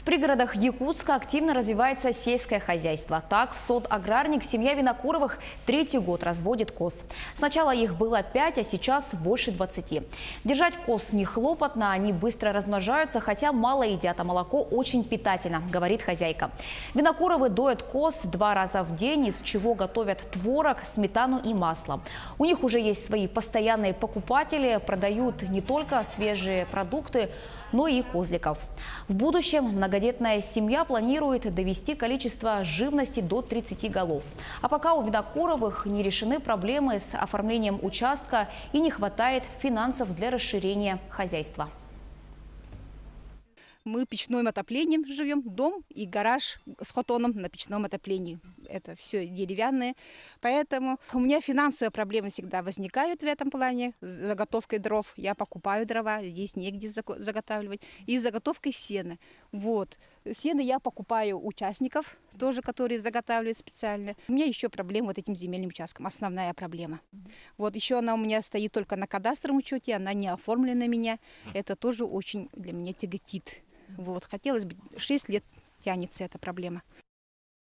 В пригородах Якутска активно развивается сельское хозяйство. Так, в Сот-Аграрник семья Винокуровых третий год разводит коз. Сначала их было 5, а сейчас больше 20. Держать коз не хлопотно, они быстро размножаются, хотя мало едят, а молоко очень питательно, говорит хозяйка. Винокуровы доят коз 2 раза в день, из чего готовят творог, сметану и масло. У них уже есть свои постоянные покупатели, продают не только свежие продукты, но и козликов. В будущем многодетная семья планирует довести количество живности до 30 голов. А пока у Винокуровых не решены проблемы с оформлением участка и не хватает финансов для расширения хозяйства. Мы печным отоплением живем, дом и гараж с хотоном на печном отоплении. Это все деревянное. Поэтому у меня финансовые проблемы всегда возникают в этом плане. С заготовкой дров я покупаю дрова, здесь негде заготавливать. И с заготовкой сена. Вот. Сено я покупаю участников, тоже, которые заготавливают специально. У меня еще проблема вот этим земельным участком, основная проблема. Вот еще она у меня стоит только на кадастровом учете, она не оформлена у меня. Это тоже очень для меня тяготит. Вот. Хотелось бы, 6 лет тянется эта проблема.